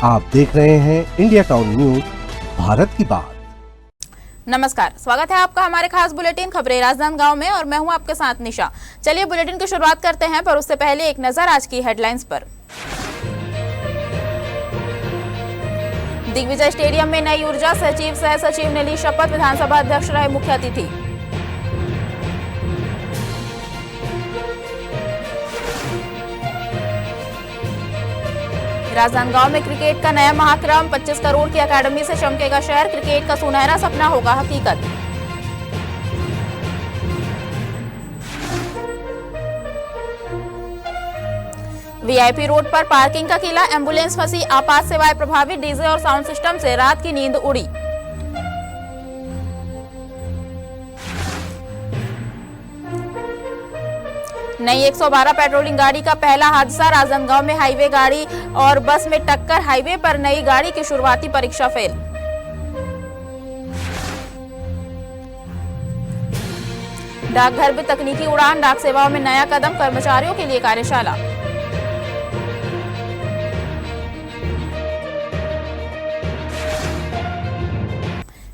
आप देख रहे हैं इंडिया टाउन न्यूज, भारत की बात। नमस्कार, स्वागत है आपका हमारे खास बुलेटिन खबरें राजनांदगांव में और मैं हूं आपके साथ निशा। चलिए बुलेटिन की शुरुआत करते हैं, पर उससे पहले एक नजर आज की हेडलाइंस पर। दिग्विजय स्टेडियम में नई ऊर्जा, सचिव सह सचिव ने ली शपथ, विधानसभा अध्यक्ष रहे मुख्य अतिथि। राजनांदगांव में क्रिकेट का नया महाक्रम, 25 करोड़ की अकादमी से चमकेगा शहर, क्रिकेट का सुनहरा सपना होगा हकीकत। वीआईपी रोड पर पार्किंग का किला, एम्बुलेंस फंसी, आपात सेवाएं प्रभावित, डीजे और साउंड सिस्टम से रात की नींद उड़ी। नई 112 पेट्रोलिंग गाड़ी का पहला हादसा, राजनांदगांव में हाईवे गाड़ी और बस में टक्कर, हाईवे पर नई गाड़ी की शुरुआती परीक्षा फेल। डाकघर में तकनीकी उड़ान, डाक सेवाओं में नया कदम, कर्मचारियों के लिए कार्यशाला।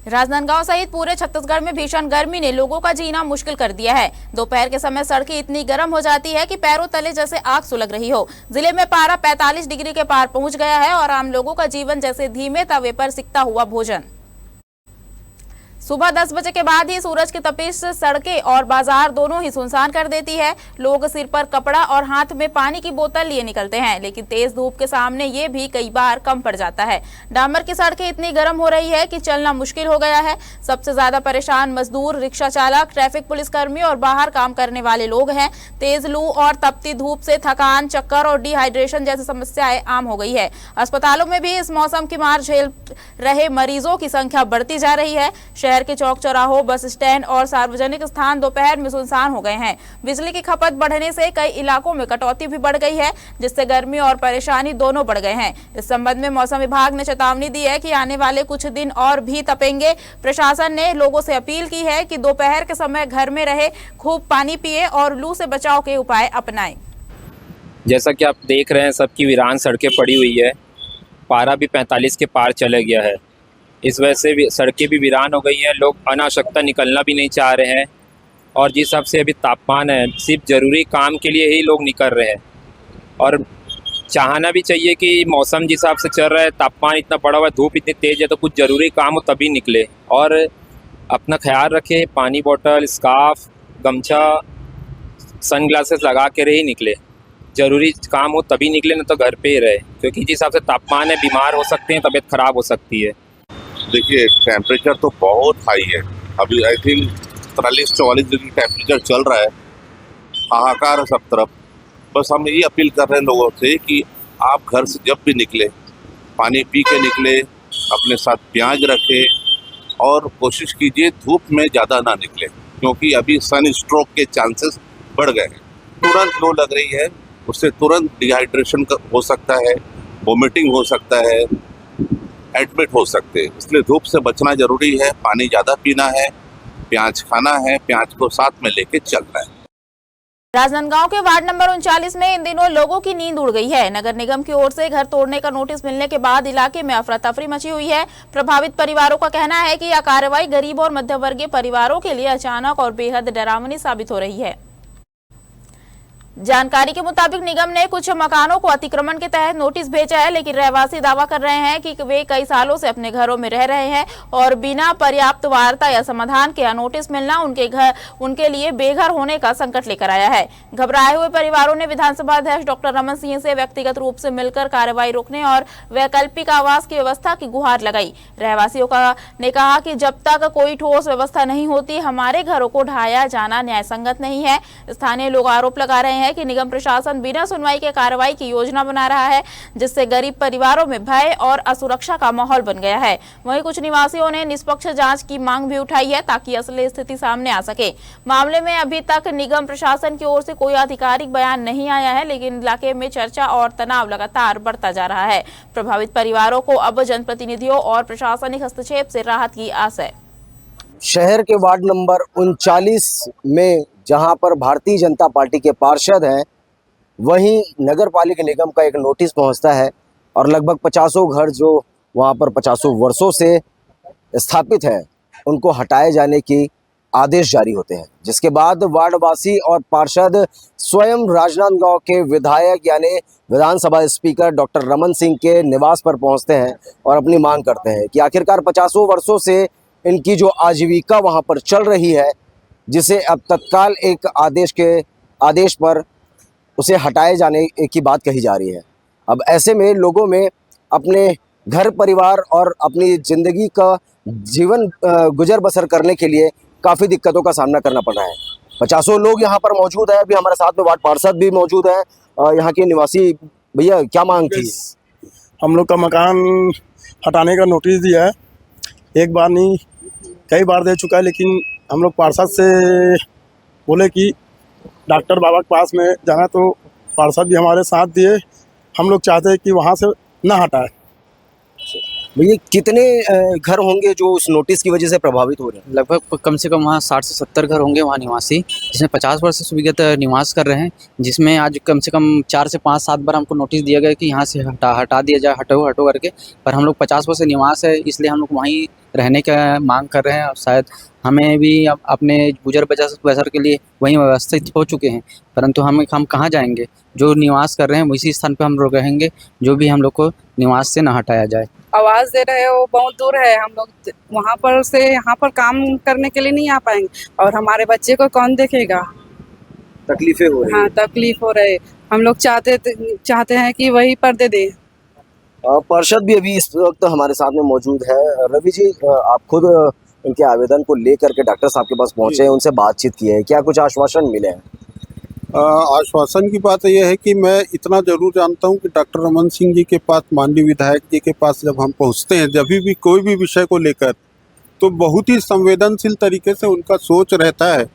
राजनांदगांव सहित पूरे छत्तीसगढ़ में भीषण गर्मी ने लोगों का जीना मुश्किल कर दिया है। दोपहर के समय सड़कें इतनी गर्म हो जाती है कि पैरों तले जैसे आग सुलग रही हो। जिले में पारा 45 डिग्री के पार पहुंच गया है और आम लोगों का जीवन जैसे धीमे तवे पर सिकता हुआ भोजन। सुबह 10 बजे के बाद ही सूरज की तपिश सड़कें और बाजार दोनों ही सुनसान कर देती है। लोग सिर पर कपड़ा और हाथ में पानी की बोतल लिए निकलते हैं, लेकिन तेज धूप के सामने ये भी कई बार कम पड़ जाता है। डामर की सड़कें इतनी गर्म हो रही है कि चलना मुश्किल हो गया है। सबसे ज्यादा परेशान मजदूर, रिक्शा चालक, ट्रैफिक पुलिसकर्मी और बाहर काम करने वाले लोग हैं। तेज लू और तपती धूप से थकान, चक्कर और डिहाइड्रेशन जैसी समस्याएं आम हो गई है। अस्पतालों में भी इस मौसम की मार झेल रहे मरीजों की संख्या बढ़ती जा रही है। शहर के चौक चौराहों, बस स्टैंड और सार्वजनिक स्थान दोपहर में सुनसान हो गए हैं। बिजली की खपत बढ़ने से कई इलाकों में कटौती भी बढ़ गई है, जिससे गर्मी और परेशानी दोनों बढ़ गए हैं। इस संबंध में मौसम विभाग ने चेतावनी दी है कि आने वाले कुछ दिन और भी तपेंगे। प्रशासन ने लोगों से अपील की है कि दोपहर के समय घर में रहे, खूब पानी पिए और लू से बचाव के उपाय अपनाएं। जैसा कि आप देख रहे हैं, सबकी वीरान सड़कें पड़ी हुई है। पारा भी 45 के पार चले गया है। इस वजह से भी सड़कें भी वीरान हो गई हैं। लोग अनावश्यकता निकलना भी नहीं चाह रहे हैं और जिस हिसाब से अभी तापमान है, सिर्फ ज़रूरी काम के लिए ही लोग निकल रहे हैं। और चाहना भी चाहिए कि मौसम जिस हिसाब से चल रहा है, तापमान इतना बढ़ा हुआ है, धूप इतनी तेज़ है, तो कुछ ज़रूरी काम हो तभी निकले और अपना ख्याल रखें। पानी बोतल, स्कार्फ, गमछा, सनग्लासेस लगा के ही निकले। ज़रूरी काम हो तभी निकले, ना तो घर पे ही रहे, क्योंकि जिस हिसाब से तापमान है, बीमार हो सकते हैं, तबीयत ख़राब हो सकती है। देखिए, टेम्परेचर तो बहुत हाई है। अभी आई थिंक 43-44 डिग्री टेम्परेचर चल रहा है। हाहाकार है सब तरफ। बस हम यही अपील कर रहे हैं लोगों से कि आप घर से जब भी निकले, पानी पी के निकले, अपने साथ प्याज रखें और कोशिश कीजिए धूप में ज़्यादा ना निकले, क्योंकि अभी सन स्ट्रोक के चांसेस बढ़ गए हैं। तुरंत लू लग रही है, उससे तुरंत डिहाइड्रेशन हो सकता है, वोमिटिंग हो सकता है, एडमिट हो सकते हैं। इसलिए धूप से बचना जरूरी है। पानी ज़्यादा पीना है, प्याज खाना है, प्याज को साथ में लेके चलना है। राजनांदगांव के वार्ड नंबर 39 में इन दिनों लोगों की नींद उड़ गई है। नगर निगम की ओर से घर तोड़ने का नोटिस मिलने के बाद इलाके में अफरा तफरी मची हुई है। प्रभावित परिवारों का कहना है कि यह कार्रवाई गरीब और मध्यवर्गीय परिवारों के लिए अचानक और बेहद डरावनी साबित हो रही है। जानकारी के मुताबिक निगम ने कुछ मकानों को अतिक्रमण के तहत नोटिस भेजा है, लेकिन रहवासी दावा कर रहे हैं कि वे कई सालों से अपने घरों में रह रहे हैं और बिना पर्याप्त वार्ता या समाधान के नोटिस मिलना उनके लिए बेघर होने का संकट लेकर आया है। घबराए हुए परिवारों ने विधानसभा अध्यक्ष डॉक्टर रमन सिंह से व्यक्तिगत रूप से मिलकर कार्रवाई रोकने और वैकल्पिक आवास की व्यवस्था की गुहार लगाई। रहवासियों ने कहा कि जब तक कोई ठोस व्यवस्था नहीं होती, हमारे घरों को ढाया जाना न्यायसंगत नहीं है। स्थानीय लोग आरोप लगा रहे हैं कि निगम प्रशासन बिना सुनवाई के कार्रवाई की योजना बना रहा है, जिससे गरीब परिवारों में भय और असुरक्षा का माहौल बन गया है। वहीं कुछ निवासियों ने निष्पक्ष जांच की मांग भी उठाई है, ताकि असली स्थिति सामने आ सके। मामले में अभी तक निगम प्रशासन की ओर से कोई आधिकारिक बयान नहीं आया है, लेकिन इलाके में चर्चा और तनाव लगातार बढ़ता जा रहा है। प्रभावित परिवारों को अब जनप्रतिनिधियों और प्रशासनिक हस्तक्षेप से राहत की आस है। शहर के वार्ड नंबर 39 में जहां पर भारतीय जनता पार्टी के पार्षद हैं, वहीं नगर पालिका निगम का एक नोटिस पहुंचता है और लगभग 50 घर जो वहाँ पर 50 वर्षों से स्थापित हैं उनको हटाए जाने की आदेश जारी होते हैं, जिसके बाद वार्डवासी और पार्षद स्वयं राजनांदगांव के विधायक यानी विधानसभा स्पीकर डॉक्टर रमन सिंह के निवास पर पहुंचते हैं और अपनी मांग करते हैं कि आखिरकार 50 वर्षों से इनकी जो आजीविका वहां पर चल रही है, जिसे अब तत्काल एक आदेश पर उसे हटाए जाने की बात कही जा रही है। अब ऐसे में लोगों में अपने घर परिवार और अपनी ज़िंदगी का जीवन गुजर बसर करने के लिए काफ़ी दिक्कतों का सामना करना पड़ रहा है। 50 लोग यहाँ पर मौजूद हैं। अभी हमारे साथ में वार्ड पार्षद भी मौजूद हैं। यहाँ के निवासी भैया, क्या मांग थी? हम लोग का मकान हटाने का नोटिस दिया है, एक बार नहीं कई बार दे चुका है, लेकिन हम लोग पार्षद से बोले कि डॉक्टर बाबा के पास में जाना, तो पार्षद भी हमारे साथ दिए। हम लोग चाहते हैं कि वहाँ से ना हटाए। भैया, कितने घर होंगे जो उस नोटिस की वजह से प्रभावित हो रहे हैं? लगभग कम से कम वहाँ 60 से 70 घर होंगे वहाँ निवासी, जिसमें 50 वर्ष से विगत निवास कर रहे हैं, जिसमें आज कम से कम 4 से 5-7 बार हमको नोटिस दिया गया कि यहाँ से हटा दिया जाए, हटो करके। पर हम लोग 50 वर्ष से निवास है, इसलिए हम लोग वहीं रहने का मांग कर रहे हैं। और शायद हमें भी अपने गुजर बसर के लिए वहीं व्यवस्थित हो चुके हैं, परंतु हम कहाँ जाएंगे? जो निवास कर रहे हैं उसी स्थान पर हम लोग रहेंगे, जो भी हम लोग को निवास से न हटाया जाए। आवाज़ दे रहे हो, बहुत दूर है, हम लोग वहाँ पर से यहाँ पर काम करने के लिए नहीं आ पाएंगे, और हमारे बच्चे को कौन देखेगा? तकलीफें हो रही हैं। हाँ, तकलीफ हो रहे। हम लोग चाहते हैं कि वही पर दे दें। पार्षद भी अभी इस वक्त हमारे साथ में मौजूद है। रवि जी, आप खुद इनके आवेदन को लेकर के डॉक्टर साहब के पास पहुंचे हैं, उनसे बातचीत की है, क्या कुछ आश्वासन मिले हैं? आश्वासन की बात यह है कि मैं इतना जरूर जानता हूं कि डॉक्टर रमन सिंह जी के पास, माननीय विधायक जी के पास जब हम पहुंचते हैं, जब भी कोई भी विषय को लेकर, तो बहुत ही संवेदनशील तरीके से उनका सोच रहता है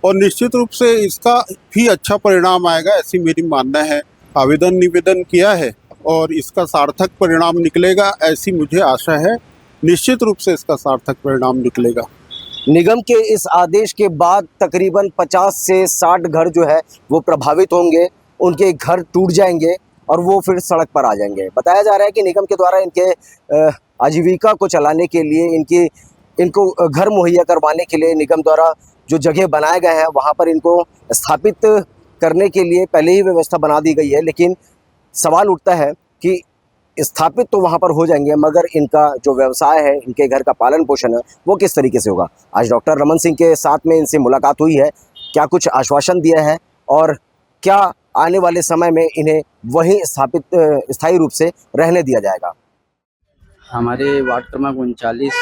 और निश्चित रूप से इसका भी अच्छा परिणाम आएगा, ऐसी मेरी मानना है। आवेदन निवेदन किया है और इसका सार्थक परिणाम निकलेगा, ऐसी मुझे आशा है। निश्चित रूप से इसका सार्थक परिणाम निकलेगा। निगम के इस आदेश के बाद तकरीबन 50 से 60 घर जो है वो प्रभावित होंगे, उनके घर टूट जाएंगे और वो फिर सड़क पर आ जाएंगे। बताया जा रहा है कि निगम के द्वारा इनके आजीविका को चलाने के लिए, इनको घर मुहैया करवाने के लिए निगम द्वारा जो जगह बनाए गए हैं वहाँ पर इनको स्थापित करने के लिए पहले ही व्यवस्था बना दी गई है। लेकिन सवाल उठता है कि स्थापित तो वहाँ पर हो जाएंगे, मगर इनका जो व्यवसाय है, इनके घर का पालन पोषण है, वो किस तरीके से होगा? आज डॉक्टर रमन सिंह के साथ में इनसे मुलाकात हुई है, क्या कुछ आश्वासन दिया है और क्या आने वाले समय में इन्हें वहीं स्थायी रूप से रहने दिया जाएगा? हमारे वार्ड क्रमांक 39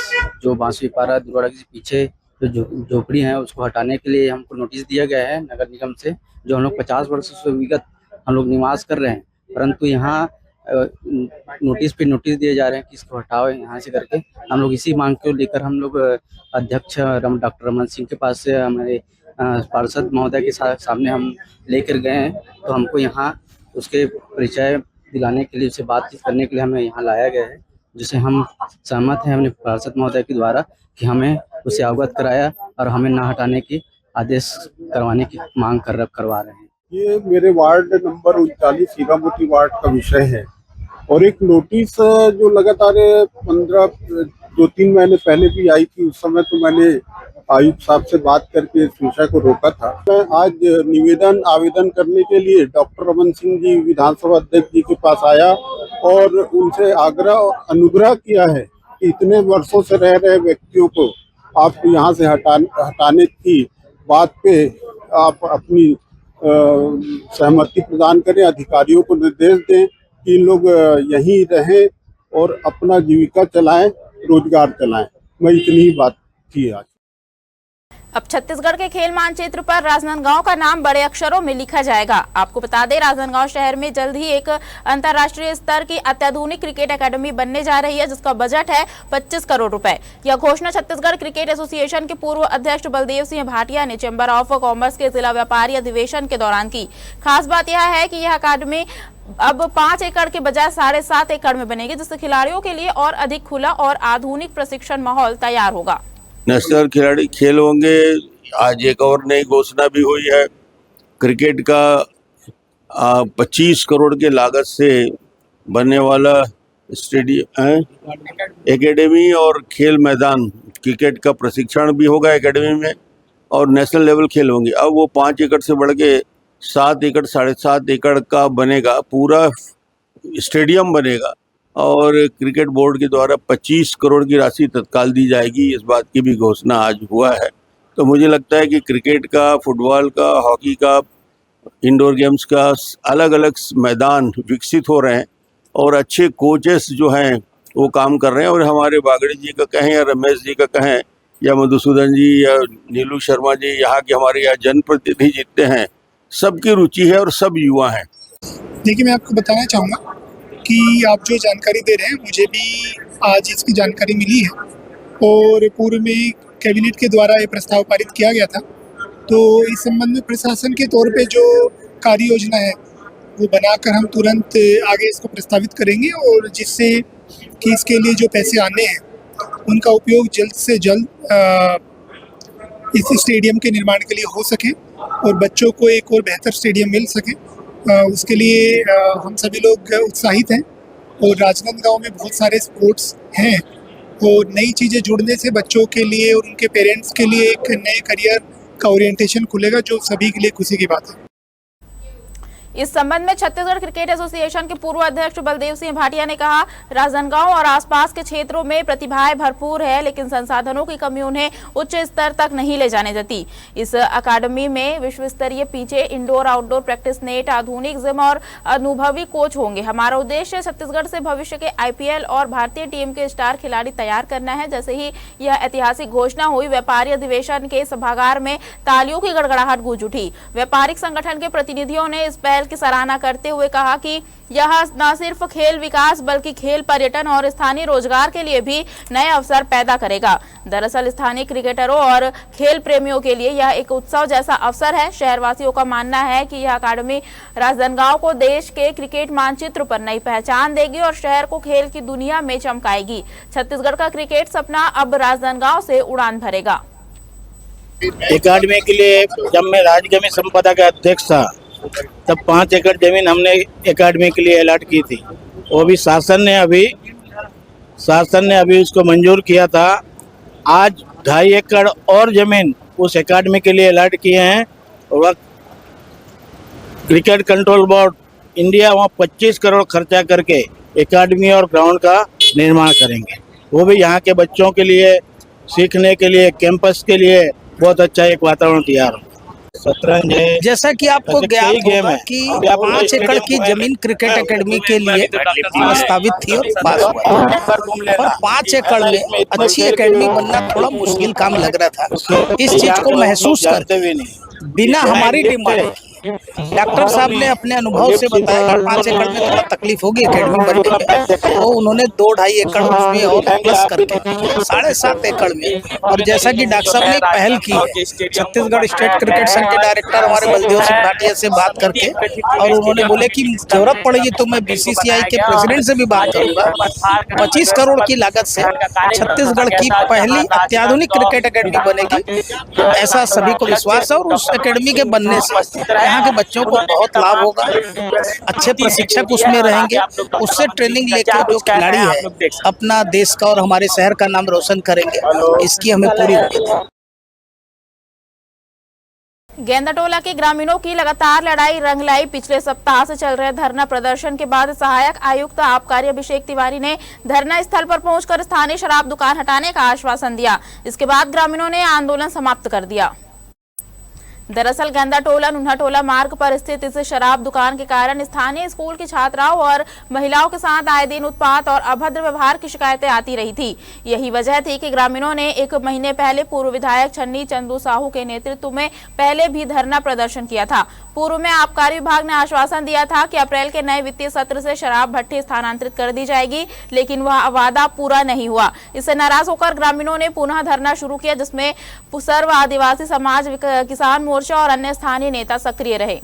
जो बांसुरीपारा दुर्गाड़ा के पीछे जो झोपड़ी है, उसको हटाने के लिए हमको नोटिस दिया गया है नगर निगम से, जो हम लोग 50 वर्ष से विगत हम लोग निवास कर रहे हैं। परंतु यहाँ नोटिस पे नोटिस दिए जा रहे हैं कि इसको हटाओ यहाँ से करके। हम लोग इसी मांग को लेकर हम लोग अध्यक्ष डॉक्टर रमन सिंह के पास से हमारे पार्षद महोदय के सामने हम लेकर गए हैं। तो हमको यहाँ उसके परिचय दिलाने के लिए, उससे बातचीत करने के लिए हमें यहाँ लाया गया है, जिसे हम सहमत हैं अपने पार्षद महोदय के द्वारा कि हमें उसे अवगत कराया और हमें ना हटाने की आदेश करवाने की मांग करवा रहे हैं। ये मेरे वार्ड नंबर 39 हीरामोती वार्ड का विषय है और एक नोटिस जो लगातार 2-3 महीने पहले भी आई थी। उस समय तो मैंने आयुक्त साहब से बात करके इस विषय को रोका था। मैं आज आवेदन करने के लिए डॉक्टर रमन सिंह जी विधानसभा अध्यक्ष जी के पास आया और उनसे आग्रह और अनुग्रह किया है कि इतने वर्षों से रह रहे व्यक्तियों को आप यहाँ से हटाने की बात पे आप अपनी सहमति प्रदान करें, अधिकारियों को निर्देश दें कि लोग यहीं रहें और अपना जीविका चलाएं, रोजगार चलाएं। मैं इतनी ही बात थी आज। अब छत्तीसगढ़ के खेल मानचित्र पर राजनांदगांव का नाम बड़े अक्षरों में लिखा जाएगा। आपको बता दें, राजनांदगांव शहर में जल्द ही एक अंतर्राष्ट्रीय स्तर की अत्याधुनिक क्रिकेट एकेडमी बनने जा रही है, जिसका बजट है 25 करोड़ रुपए। यह घोषणा छत्तीसगढ़ क्रिकेट एसोसिएशन के पूर्व अध्यक्ष बलदेव सिंह भाटिया ने चैंबर ऑफ कॉमर्स के जिला व्यापारी अधिवेशन के दौरान की। खास बात यह है कि यह अकादमी अब 5 एकड़ के बजाय 7.5 एकड़ में बनेगी, जिससे खिलाड़ियों के लिए और अधिक खुला और आधुनिक प्रशिक्षण माहौल तैयार होगा। नेशनल खिलाड़ी खेल होंगे। आज एक और नई घोषणा भी हुई है, क्रिकेट का 25 करोड़ के लागत से बनने वाला स्टेडियम, एकेडमी और खेल मैदान, क्रिकेट का प्रशिक्षण भी होगा एकेडमी में और नेशनल लेवल खेल होंगे। अब वो 5 एकड़ से बढ़ के 7 एकड़ 7.5 एकड़ का बनेगा, पूरा स्टेडियम बनेगा और क्रिकेट बोर्ड के द्वारा 25 करोड़ की राशि तत्काल दी जाएगी। इस बात की भी घोषणा आज हुआ है। तो मुझे लगता है कि क्रिकेट का, फुटबॉल का, हॉकी का, इंडोर गेम्स का अलग अलग मैदान विकसित हो रहे हैं और अच्छे कोचेस जो हैं वो काम कर रहे हैं। और हमारे बागड़ी जी का कहें या रमेश जी का कहें या मधुसूदन जी या नीलू शर्मा जी, यहाँ के हमारे यहाँ जनप्रतिनिधि जितने हैं, सबकी रुचि है और सब युवा हैं। देखिए, मैं आपको बताना चाहूँगा कि आप जो जानकारी दे रहे हैं, मुझे भी आज इसकी जानकारी मिली है और पूर्व में कैबिनेट के द्वारा ये प्रस्ताव पारित किया गया था। तो इस संबंध में प्रशासन के तौर पे जो कार्य योजना है वो बनाकर हम तुरंत आगे इसको प्रस्तावित करेंगे और जिससे कि इसके लिए जो पैसे आने हैं उनका उपयोग जल्द से जल्द इस स्टेडियम के निर्माण के लिए हो सके और बच्चों को एक और बेहतर स्टेडियम मिल सके। उसके लिए हम सभी लोग उत्साहित हैं और राजनांदगांव में बहुत सारे स्पोर्ट्स हैं और नई चीज़ें जुड़ने से बच्चों के लिए और उनके पेरेंट्स के लिए एक नए करियर का ओरिएंटेशन खुलेगा, जो सभी के लिए खुशी की बात है। इस संबंध में छत्तीसगढ़ क्रिकेट एसोसिएशन के पूर्व अध्यक्ष बलदेव सिंह भाटिया ने कहा, राजनांदगांव और आसपास के क्षेत्रों में प्रतिभाएं भरपूर है, लेकिन संसाधनों की कमी उन्हें उच्च स्तर तक नहीं ले जाने देती। इस अकादमी में विश्व स्तरीय पिचे, इंडोर आउटडोर प्रैक्टिस नेट, आधुनिक जिम और अनुभवी कोच होंगे। हमारा उद्देश्य छत्तीसगढ़ से भविष्य के IPL और भारतीय टीम के स्टार खिलाड़ी तैयार करना है। जैसे ही यह ऐतिहासिक घोषणा हुई, व्यापारी अधिवेशन के सभागार में तालियों की गड़गड़ाहट गूंज उठी। व्यापारिक संगठन के प्रतिनिधियों ने इस पहल की सराहना करते हुए कहा कि यह न सिर्फ खेल विकास बल्कि खेल पर्यटन और स्थानीय रोजगार के लिए भी नए अवसर पैदा करेगा। दरअसल स्थानीय क्रिकेटरों और खेल प्रेमियों के लिए यह एक उत्सव जैसा अवसर है। शहरवासियों का मानना है कि यह अकादमी राजनांदगांव को देश के क्रिकेट मानचित्र पर नई पहचान देगी और शहर को खेल की दुनिया में चमकाएगी। छत्तीसगढ़ का क्रिकेट सपना अब राजनांदगांव से उड़ान भरेगा। अकादमी के लिए जब मैं राजगमी संपदा का अध्यक्ष था तब 5 एकड़ जमीन हमने एकेडमी के लिए अलॉट की थी। वो भी शासन ने अभी उसको मंजूर किया था। आज 2.5 एकड़ और जमीन उस एकेडमी के लिए अलॉट किए हैं। वह क्रिकेट कंट्रोल बोर्ड इंडिया वहाँ 25 करोड़ खर्चा करके एकेडमी और ग्राउंड का निर्माण करेंगे। वो भी यहाँ के बच्चों के लिए, सीखने के लिए, कैंपस के लिए बहुत अच्छा एक वातावरण तैयार हो। जैसा कि आपको ज्ञात होगा कि 5 एकड़ की जमीन क्रिकेट एकेडमी के लिए प्रस्तावित थी और पास हुआ और 5 एकड़ में अच्छी एकेडमी बनना थोड़ा मुश्किल काम लग रहा था। इस चीज को महसूस करते बिना हमारी डिमांड डॉक्टर साहब ने अपने अनुभव से बताया कि 5 एकड़ में थोड़ा तकलीफ होगी एकेडमी बनने में, तो उन्होंने 2-2.5 एकड़ उसमें और प्लस करके 7.5 एकड़ में। और जैसा कि डॉक्टर साहब ने पहल की है, छत्तीसगढ़ स्टेट क्रिकेट संघ के डायरेक्टर हमारे बलदेव सिंह भाटिया से बात करके और उन्होंने बोले कि जरूरत पड़ेगी तो मैं BCCI के प्रेसिडेंट से भी बात करूंगा। 25 करोड़ की लागत से छत्तीसगढ़ की पहली अत्याधुनिक क्रिकेट एकेडमी बनेगी, ऐसा सभी को विश्वास है। और उस एकेडमी के बनने से यहाँ के बच्चों को बहुत लाभ होगा। अच्छे प्रशिक्षक उसमें रहेंगे, उससे ट्रेनिंग लेकर जो खिलाड़ी है अपना देश का और हमारे शहर का नाम रोशन करेंगे, इसकी हमें पूरी उम्मीद है। गेंदाटोला के ग्रामीणों की लगातार लड़ाई रंग लाई। पिछले सप्ताह से चल रहे धरना प्रदर्शन के बाद सहायक आयुक्त आबकारी अभिषेक तिवारी ने धरना स्थल पर पहुंचकर स्थानीय शराब दुकान हटाने का आश्वासन दिया। इसके बाद ग्रामीणों ने आंदोलन समाप्त कर दिया। दरअसल गेंदाटोला नुन्हाटोला मार्ग पर स्थित इस शराब दुकान के कारण स्थानीय स्कूल की छात्राओं और महिलाओं के साथ आए दिन उत्पात और अभद्र व्यवहार की शिकायतें आती रही थी। यही वजह थी कि ग्रामीणों ने 1 महीने पहले पूर्व विधायक छन्नी चंदू साहू के नेतृत्व में पहले भी धरना प्रदर्शन किया था। पूर्व में आबकारी विभाग ने आश्वासन दिया था कि अप्रैल के नए वित्तीय सत्र से शराब भट्टी स्थानांतरित कर दी जाएगी, लेकिन वह वादा पूरा नहीं हुआ। इससे नाराज होकर ग्रामीणों ने पुनः धरना शुरू किया, जिसमें सर्व आदिवासी समाज, किसान मोर्चा और अन्य स्थानीय नेता सक्रिय रहे।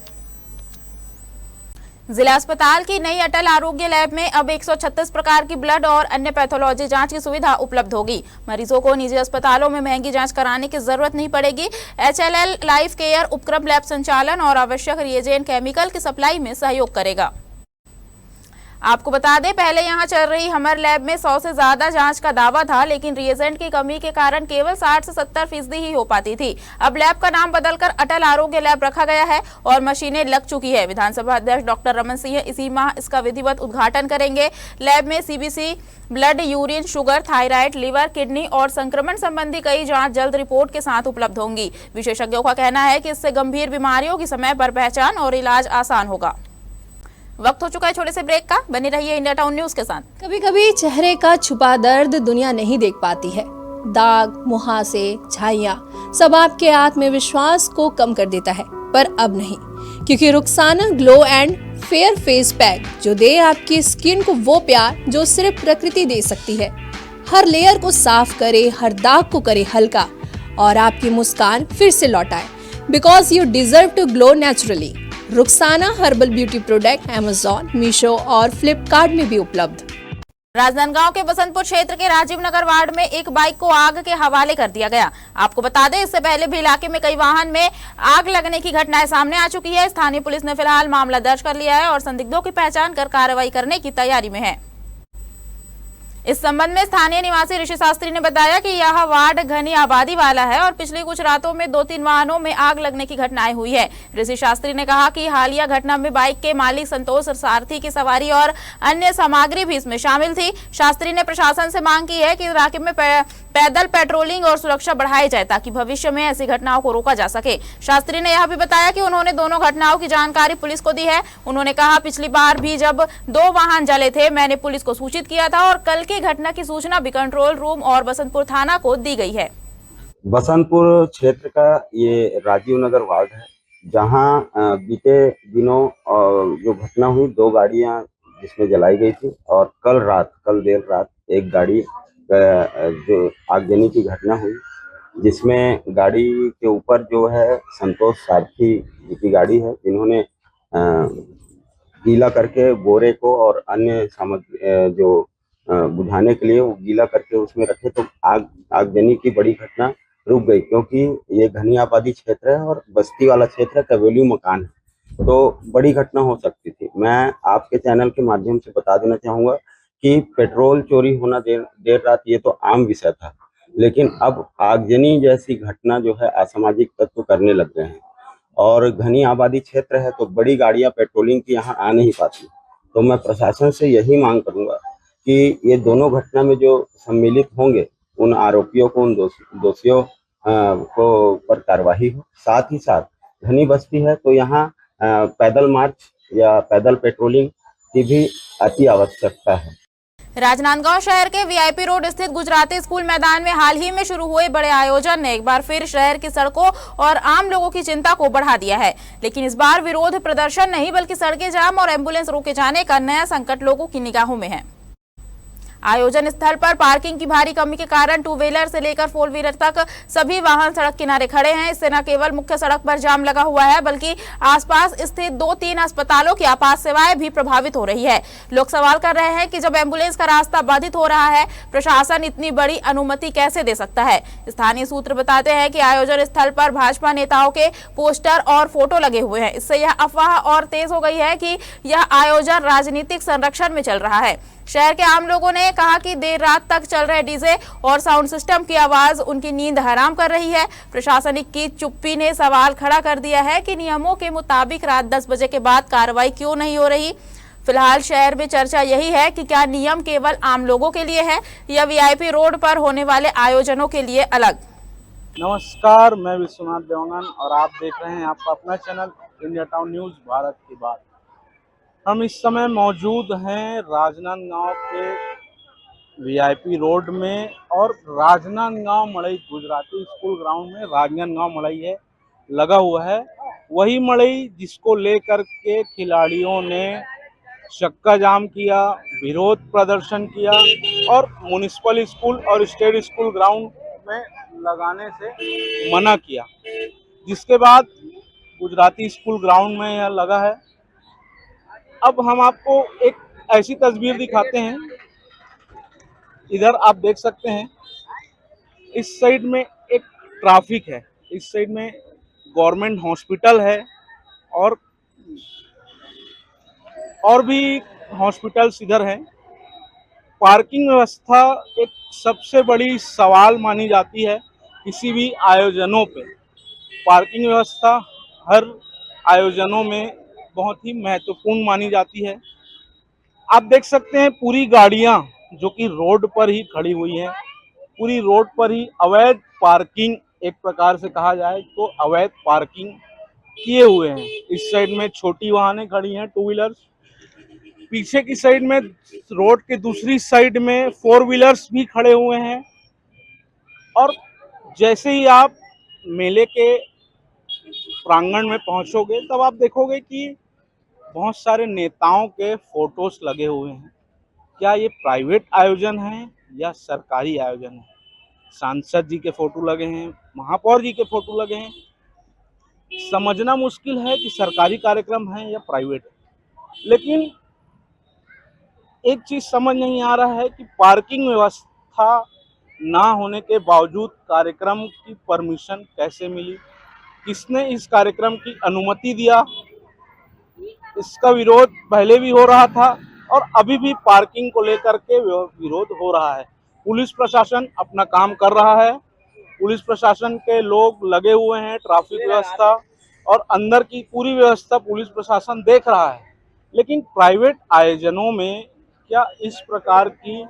जिला अस्पताल की नई अटल आरोग्य लैब में अब 136 प्रकार की ब्लड और अन्य पैथोलॉजी जांच की सुविधा उपलब्ध होगी। मरीजों को निजी अस्पतालों में महंगी जांच कराने की जरूरत नहीं पड़ेगी। HLL लाइफ केयर उपक्रम लैब संचालन और आवश्यक रिएजेंट केमिकल की सप्लाई में सहयोग करेगा। आपको बता दें, पहले यहां चल रही हमर लैब में 100 से ज्यादा जांच का दावा था, लेकिन रिएजेंट की कमी के कारण केवल 60 से 70% ही हो पाती थी। अब लैब का नाम बदलकर अटल आरोग्य लैब रखा गया है और मशीनें लग चुकी है। विधानसभा अध्यक्ष डॉक्टर रमन सिंह इसी माह इसका विधिवत उद्घाटन करेंगे। लैब में CBC, blood, urine, sugar, thyroid, liver, kidney और संक्रमण संबंधी कई जांच जल्द रिपोर्ट के साथ उपलब्ध होंगी। विशेषज्ञों का कहना है कि इससे गंभीर बीमारियों की समय पर पहचान और इलाज आसान होगा। वक्त हो चुका है छोटे से ब्रेक का, बने रहिए इंडिया टाउन न्यूज के साथ। कभी कभी चेहरे का छुपा दर्द दुनिया नहीं देख पाती है। दाग, मुहासे, झाइयां सब आपके आत्मविश्वास को कम कर देता है, पर अब नहीं, क्योंकि Rukhsana glow and fair face pack जो दे आपकी स्किन को वो प्यार जो सिर्फ प्रकृति दे सकती है। हर लेयर को साफ करे, हर दाग को करे हल्का और आपकी मुस्कान फिर से लौटाए। Because you deserve to glow naturally. Rukhsana herbal beauty product Amazon, Meesho और फ्लिपकार्ट में भी उपलब्ध। राजनांदगांव के बसंतपुर क्षेत्र के राजीव नगर वार्ड में एक बाइक को आग के हवाले कर दिया गया। आपको बता दें, इससे पहले भी इलाके में कई वाहन में आग लगने की घटनाएं सामने आ चुकी है। स्थानीय पुलिस ने फिलहाल मामला दर्ज कर लिया है और संदिग्धों की पहचान कर कार्रवाई करने की तैयारी में है। इस संबंध में स्थानीय निवासी ऋषि शास्त्री ने बताया कि यह वार्ड घनी आबादी वाला है और पिछली कुछ रातों में 2-3 वाहनों में आग लगने की घटनाएं हुई है। ऋषि शास्त्री ने कहा कि हालिया घटना में बाइक के मालिक संतोष सारथी की सवारी और अन्य सामग्री भी इसमें शामिल थी। शास्त्री ने प्रशासन से मांग की है कि इलाके में पैदल पेट्रोलिंग और सुरक्षा बढ़ाई जाए ताकि भविष्य में ऐसी घटनाओं को रोका जा सके। शास्त्री ने यह भी बताया कि उन्होंने दोनों घटनाओं की जानकारी पुलिस को दी है। उन्होंने कहा, पिछली बार भी जब 2 वाहन जले थे मैंने पुलिस को सूचित किया था और कल की घटना की सूचना भी कंट्रोल रूम और बसंतपुर थाना को दी गई है। बसंतपुर क्षेत्र का ये राजीव नगर वार्ड है, जहां बीते दिनों जो घटना हुई, 2 गाड़ियां जिसमें जलाई गई थी और कल देर रात एक गाड़ी जो आगजनी की घटना हुई, जिसमें गाड़ी के ऊपर जो है संतोष सारथी जी की गाड़ी है, जिन्होंने गीला करके बोरे को और अन्य सामग्री जो बुझाने के लिए वो गीला करके उसमें रखे, तो आगजनी की बड़ी घटना रुक गई, क्योंकि ये घनी आबादी क्षेत्र है और बस्ती वाला क्षेत्र है, कवेली मकान है, तो बड़ी घटना हो सकती थी। मैं आपके चैनल के माध्यम से बता देना चाहूँगा कि पेट्रोल चोरी होना देर रात ये तो आम विषय था, लेकिन अब आगजनी जैसी घटना जो है असामाजिक तत्व करने लग गए हैं और घनी आबादी क्षेत्र है तो बड़ी गाड़ियां पेट्रोलिंग की यहाँ आ नहीं पाती। तो मैं प्रशासन से यही मांग करूंगा कि ये दोनों घटना में जो सम्मिलित होंगे उन आरोपियों को, उन दोषियों को पर कार्रवाई हो। साथ ही साथ घनी बस्ती है तो यहाँ पैदल मार्च या पैदल पेट्रोलिंग की भी अति आवश्यकता है। राजनांदगांव शहर के वीआईपी रोड स्थित गुजराती स्कूल मैदान में हाल ही में शुरू हुए बड़े आयोजन ने एक बार फिर शहर की सड़कों और आम लोगों की चिंता को बढ़ा दिया है। लेकिन इस बार विरोध प्रदर्शन नहीं बल्कि सड़कें जाम और एम्बुलेंस रोके जाने का नया संकट लोगों की निगाहों में है। आयोजन स्थल पर पार्किंग की भारी कमी के कारण 2 व्हीलर से लेकर 4 व्हीलर तक सभी वाहन सड़क किनारे खड़े हैं। इससे न केवल मुख्य सड़क पर जाम लगा हुआ है बल्कि आसपास स्थित 2-3 अस्पतालों की आपात सेवाएं भी प्रभावित हो रही है। लोग सवाल कर रहे हैं कि जब एम्बुलेंस का रास्ता बाधित हो रहा है, प्रशासन इतनी बड़ी अनुमति कैसे दे सकता है। स्थानीय सूत्र बताते हैं कि आयोजन स्थल पर भाजपा नेताओं के पोस्टर और फोटो लगे हुए हैं। इससे यह अफवाह और तेज हो गई है कि यह आयोजन राजनीतिक संरक्षण में चल रहा है। शहर के आम लोगों ने कहा कि देर रात तक चल रहे डीजे और साउंड सिस्टम की आवाज उनकी नींद हराम कर रही है। प्रशासनिक की चुप्पी ने सवाल खड़ा कर दिया है कि नियमों के मुताबिक रात 10 बजे के बाद कार्रवाई क्यों नहीं हो रही। फिलहाल शहर में चर्चा यही है कि क्या नियम केवल आम लोगों के लिए है या वीआईपी रोड पर होने वाले आयोजनों के लिए अलग। नमस्कार, मैं विश्वनाथ देवांगन और आप देख रहे हैं आपका अपना channel India town news Bharat की बात। हम इस समय मौजूद हैं राजनांदगांव के वीआईपी रोड में और राजनांदगांव मड़ई गुजराती स्कूल ग्राउंड में राजनांदगांव मड़ई है लगा हुआ है। वही मड़ई जिसको लेकर के खिलाड़ियों ने चक्का जाम किया, विरोध प्रदर्शन किया और म्युनिसिपल स्कूल और स्टेट स्कूल ग्राउंड में लगाने से मना किया, जिसके बाद गुजराती स्कूल ग्राउंड में यह लगा है। अब हम आपको एक ऐसी तस्वीर दिखाते हैं, इधर आप देख सकते हैं इस साइड में एक ट्रैफिक है, इस साइड में गवर्नमेंट हॉस्पिटल है और भी हॉस्पिटल्स इधर हैं। पार्किंग व्यवस्था एक सबसे बड़ी सवाल मानी जाती है किसी भी आयोजनों पे। पार्किंग व्यवस्था हर आयोजनों में बहुत ही महत्वपूर्ण मानी जाती है। आप देख सकते हैं पूरी गाड़ियां जो कि रोड पर ही खड़ी हुई हैं, पूरी रोड पर ही अवैध पार्किंग, एक प्रकार से कहा जाए तो अवैध पार्किंग किए हुए हैं। इस साइड में छोटी वाहनें खड़ी हैं, टू व्हीलर्स, पीछे की साइड में रोड के दूसरी साइड में फोर व्हीलर्स भी खड़े हुए हैं। और जैसे ही आप मेले के प्रांगण में पहुंचोगे तब आप देखोगे कि बहुत सारे नेताओं के फोटोज लगे हुए हैं। क्या ये प्राइवेट आयोजन है या सरकारी आयोजन है? सांसद जी के फोटो लगे हैं, महापौर जी के फोटो लगे हैं। समझना मुश्किल है कि सरकारी कार्यक्रम है या प्राइवेट है। लेकिन एक चीज समझ नहीं आ रहा है कि पार्किंग व्यवस्था ना होने के बावजूद कार्यक्रम की परमिशन कैसे मिली, किसने इस कार्यक्रम की अनुमति दिया। इसका विरोध पहले भी हो रहा था और अभी भी पार्किंग को लेकर के विरोध हो रहा है। पुलिस प्रशासन अपना काम कर रहा है, पुलिस प्रशासन के लोग लगे हुए हैं, ट्रैफिक व्यवस्था और अंदर की पूरी व्यवस्था पुलिस प्रशासन देख रहा है। लेकिन प्राइवेट आयोजनों में क्या इस प्रकार की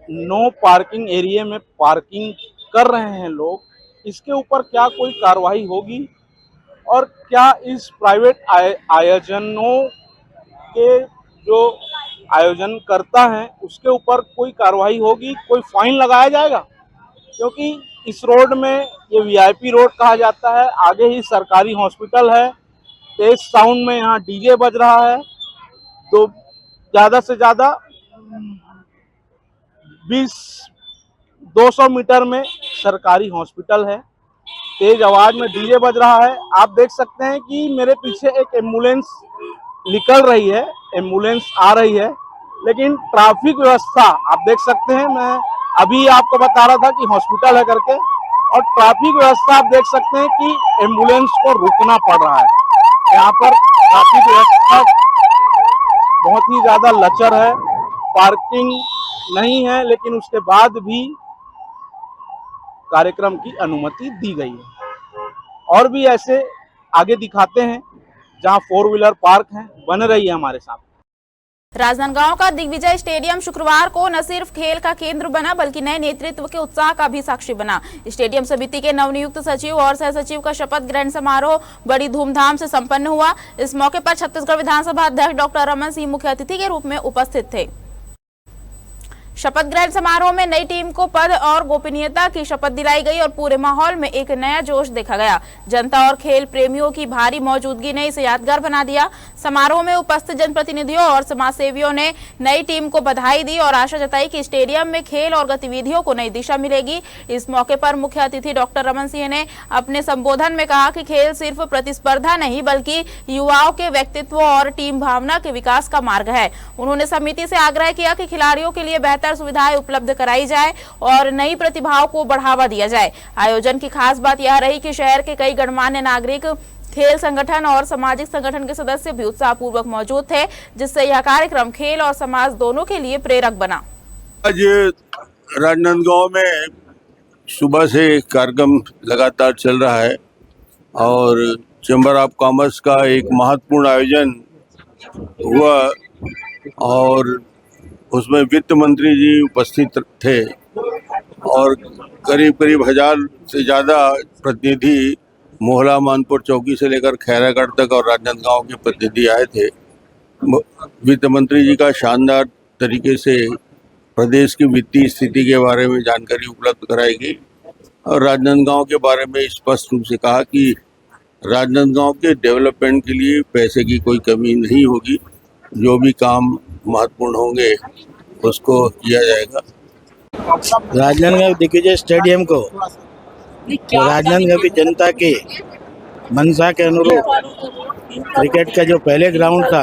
नो पार्किंग एरिया में पार्किंग कर रहे हैं लोग, इसके ऊपर क्या कोई कार्रवाई होगी? और क्या इस प्राइवेट आयोजनों के जो आयोजन करता है उसके ऊपर कोई कार्रवाई होगी, कोई फाइन लगाया जाएगा? क्योंकि इस रोड में ये वीआईपी रोड कहा जाता है, आगे ही सरकारी हॉस्पिटल है, तेज साउंड में यहाँ डीजे बज रहा है, तो ज़्यादा से ज़्यादा 200 मीटर में सरकारी हॉस्पिटल है, तेज आवाज में डीजे बज रहा है। आप देख सकते हैं कि मेरे पीछे एक एम्बुलेंस निकल रही है, एम्बुलेंस आ रही है, लेकिन ट्रैफिक व्यवस्था आप देख सकते हैं। मैं अभी आपको बता रहा था कि हॉस्पिटल है करके, और ट्रैफिक व्यवस्था आप देख सकते हैं कि एम्बुलेंस को रुकना पड़ रहा है। यहाँ पर ट्रैफिक व्यवस्था बहुत ही ज्यादा लचर है, पार्किंग नहीं है, लेकिन उसके बाद भी कार्यक्रम की अनुमति दी गई है। और भी ऐसे आगे दिखाते हैं जहां 4 व्हीलर पार्क हैं, बन रही है हमारे साथ। राजनांदगांव का दिग्विजय स्टेडियम शुक्रवार को न सिर्फ खेल का केंद्र बना बल्कि नए नेतृत्व के उत्साह का भी साक्षी बना। स्टेडियम समिति के नवनियुक्त सचिव और सह सचिव का शपथ ग्रहण समारोह बड़ी धूमधाम से संपन्न हुआ। इस मौके पर छत्तीसगढ़ विधानसभा अध्यक्ष डॉक्टर रमन सिंह मुख्य अतिथि के रूप में उपस्थित थे। शपथ ग्रहण समारोह में नई टीम को पद और गोपनीयता की शपथ दिलाई गई और पूरे माहौल में एक नया जोश देखा गया। जनता और खेल प्रेमियों की भारी मौजूदगी ने इसे यादगार बना दिया। समारोह में उपस्थित जनप्रतिनिधियों और समाज सेवियों ने नई टीम को बधाई दी और आशा जताई कि स्टेडियम में खेल और गतिविधियों को नई दिशा मिलेगी। इस मौके पर मुख्य अतिथि डॉक्टर रमन सिंह ने अपने संबोधन में कहा कि खेल सिर्फ प्रतिस्पर्धा नहीं बल्कि युवाओं के व्यक्तित्व और टीम भावना के विकास का मार्ग है। उन्होंने समिति से आग्रह किया कि खिलाड़ियों के लिए बेहतर सुविधाएं उपलब्ध कराई जाए और नई प्रतिभाओं को बढ़ावा दिया जाए। आयोजन की खास बात यह रही कि शहर के कई गणमान्य नागरिक, खेल संगठन और सामाजिक संगठन के सदस्य भी उत्साहपूर्वक मौजूद थे, जिससे यह कार्यक्रम खेल और समाज दोनों के लिए प्रेरक बना। आज राजनांदगांव में सुबह से कार्यक्रम लगातार चल रहा है और चैम्बर ऑफ कॉमर्स का एक महत्वपूर्ण आयोजन हुआ और उसमें वित्त मंत्री जी उपस्थित थे और करीब 1000 से ज़्यादा प्रतिनिधि मोहला मानपुर चौकी से लेकर खैरागढ़ तक और राजनांदगांव के प्रतिनिधि आए थे। वित्त मंत्री जी का शानदार तरीके से प्रदेश की वित्तीय स्थिति के बारे में जानकारी उपलब्ध कराई गई और राजनांदगांव के बारे में स्पष्ट रूप से कहा कि राजनांदगांव के डेवलपमेंट के लिए पैसे की कोई कमी नहीं होगी, जो भी काम महत्वपूर्ण होंगे उसको किया जाएगा। राजनांदगांव दिग्विजय स्टेडियम को राजनांदगांव की जनता के मंशा के अनुरूप क्रिकेट का जो पहले ग्राउंड था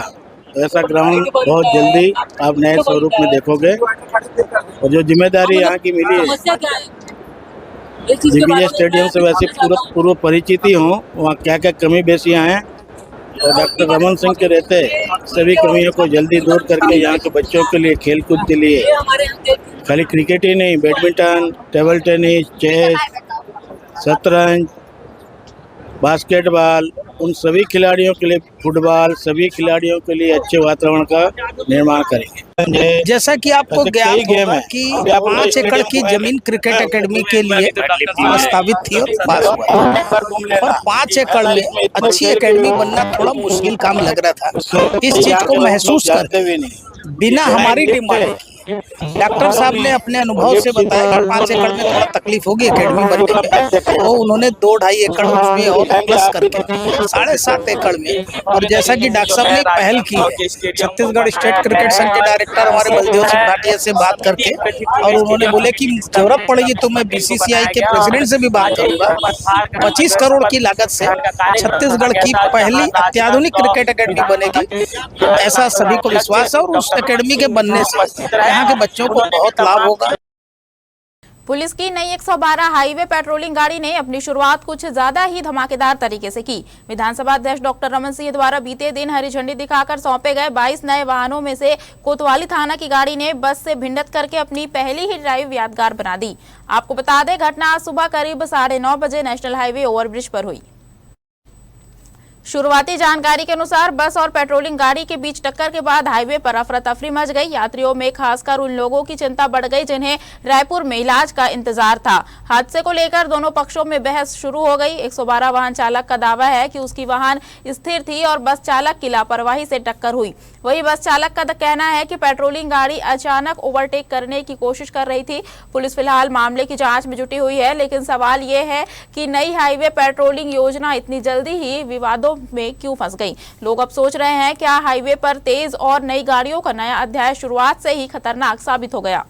ऐसा ग्राउंड बहुत जल्दी आप नए स्वरूप में देखोगे। और जो जिम्मेदारी यहाँ की मिली है, दिग्विजय स्टेडियम से वैसे पूर्व परिचित ही हूँ, वहाँ क्या क्या कमी बेसियाँ हैं और डॉक्टर रमन सिंह के रहते सभी कमियों को जल्दी दूर करके यहाँ के बच्चों के लिए खेलकूद के लिए खाली क्रिकेट ही नहीं, बैडमिंटन, टेबल टेनिस, चेस, शतरंज, बास्केटबॉल, उन सभी खिलाड़ियों के लिए, फुटबॉल, सभी खिलाड़ियों के लिए अच्छे वातावरण का निर्माण करेंगे। जैसा कि आपको ज्ञात होगा कि 5 एकड़ की जमीन क्रिकेट एकेडमी के लिए प्रस्तावित थी और पास हुआ, और 5 एकड़ में अच्छी एकेडमी बनना थोड़ा मुश्किल काम लग रहा था। इस चीज को महसूस करते बिना हमारी डिमांड डॉक्टर साहब ने अपने अनुभव से बताया कि 5 एकड़ में थोड़ा तकलीफ होगी एकेडमी बनने में, तो उन्होंने 2-2.5 एकड़ उसमें और प्लस करके 7.5 एकड़ में, और जैसा कि डॉक्टर साहब ने पहल की है, छत्तीसगढ़ स्टेट क्रिकेट संघ के डायरेक्टर हमारे बलदेव सिंह भाटिया से बात करके, और उन्होंने बोले कि जरूरत पड़ेगी तो मैं BCCI के प्रेसिडेंट से भी बात करूंगा। 25 करोड़ की लागत से छत्तीसगढ़ की पहली अत्याधुनिक क्रिकेट एकेडमी बनेगी, ऐसा सभी को विश्वास है, और उस एकेडमी के बनने से यहाँ के बच्चों को बहुत लाभ होगा। पुलिस की नई 112 हाईवे पेट्रोलिंग गाड़ी ने अपनी शुरुआत कुछ ज्यादा ही धमाकेदार तरीके से की। विधानसभा अध्यक्ष डॉक्टर रमन सिंह द्वारा बीते दिन हरी झंडी दिखाकर सौंपे गए 22 नए वाहनों में से कोतवाली थाना की गाड़ी ने बस से भिंडत करके अपनी पहली ही ड्राइव यादगार बना दी। आपको बता दें, घटना आज सुबह करीब 9:30 बजे नेशनल हाईवे ओवरब्रिज पर हुई। शुरुआती जानकारी के अनुसार बस और पेट्रोलिंग गाड़ी के बीच टक्कर के बाद हाईवे पर अफरा तफरी मच गई। यात्रियों में खासकर उन लोगों की चिंता बढ़ गई जिन्हें रायपुर में इलाज का इंतजार था। हादसे को लेकर दोनों पक्षों में बहस शुरू हो गई। 112 वाहन चालक का दावा है कि उसकी वाहन स्थिर थी और बस चालक की लापरवाही से टक्कर हुई। वही बस चालक का कहना है कि पेट्रोलिंग गाड़ी अचानक ओवरटेक करने की कोशिश कर रही थी। पुलिस फिलहाल मामले की जांच में जुटी हुई है, लेकिन सवाल ये है कि नई हाईवे पेट्रोलिंग योजना इतनी जल्दी ही विवादों में क्यों फंस गई। लोग अब सोच रहे हैं क्या हाईवे पर तेज और नई गाड़ियों का नया अध्याय शुरुआत से ही खतरनाक साबित हो गया।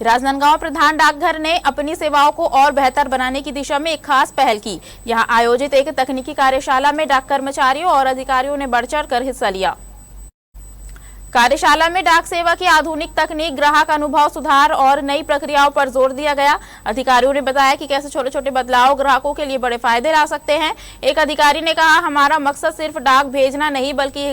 राजनांदगांव प्रधान डाकघर ने अपनी सेवाओं को और बेहतर बनाने की दिशा में एक खास पहल की। यहां आयोजित एक तकनीकी कार्यशाला में डाक कर्मचारियों और अधिकारियों ने बढ़ चढ़ कर हिस्सा लिया। कार्यशाला में डाक सेवा की आधुनिक तकनीक, ग्राहक अनुभव सुधार और नई प्रक्रियाओं पर जोर दिया गया। अधिकारियों ने बताया कि कैसे छोटे छोटे बदलाव ग्राहकों के लिए बड़े फायदे ला सकते हैं। एक अधिकारी ने कहा, हमारा मकसद सिर्फ डाक भेजना नहीं बल्कि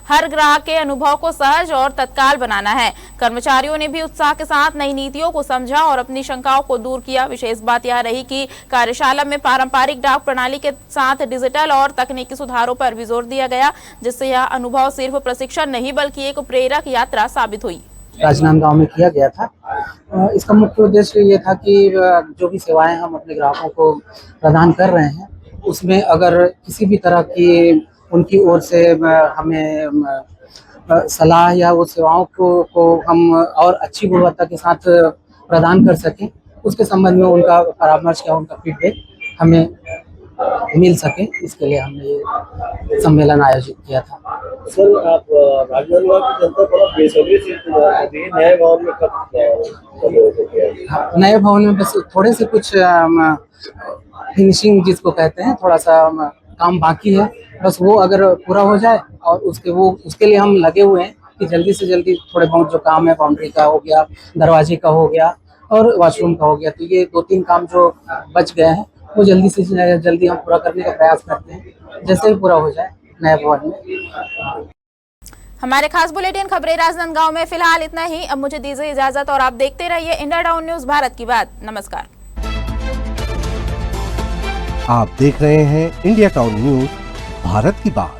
हर ग्राहक के अनुभव को सहज और तत्काल बनाना है। कर्मचारियों ने भी उत्साह के साथ नई नीतियों को समझा और अपनी शंकाओं को दूर किया। विशेष बात यह रही कि कार्यशाला में पारंपरिक डाक प्रणाली के साथ डिजिटल और तकनीकी सुधारों पर भी जोर दिया गया, जिससे यह अनुभव सिर्फ प्रशिक्षण नहीं बल्कि प्रेरक यात्रा साबित हुई। राजनांदगांव में किया गया था। इसका मुख्य उद्देश्य ये था कि जो भी सेवाएं हम अपने ग्राहकों को प्रदान कर रहे हैं उसमें अगर किसी भी तरह की उनकी ओर से हमें सलाह या वो सेवाओं को हम और अच्छी गुणवत्ता के साथ प्रदान कर सकें, उसके संबंध में उनका परामर्श या उनका फीडबैक हमें मिल सके, इसके लिए हमने ये सम्मेलन आयोजित किया था। सर, आप राजनांदगांव की जनता बड़ा बेसब्री से नए भवन में कब नए भवन में बस थोड़े से कुछ फिनिशिंग जिसको कहते हैं, थोड़ा सा काम बाकी है, बस वो अगर पूरा हो जाए और उसके लिए हम लगे हुए हैं कि जल्दी से जल्दी थोड़े बहुत जो काम है, बाउंड्री का हो गया, दरवाजे का हो गया और वॉशरूम का हो गया, तो ये 2-3 काम जो बच गए हैं वो जल्दी से जल्दी हम पूरा करने का प्रयास करते हैं। जैसे ही पूरा हो जाए नए भवन में। हमारे खास बुलेटिन खबरें राजनांदगांव में फिलहाल इतना ही। अब मुझे दीजिए इजाजत और आप देखते रहिए इंडिया टाउन न्यूज, भारत की बात। नमस्कार। आप देख रहे हैं इंडिया टाउन न्यूज, भारत की बात।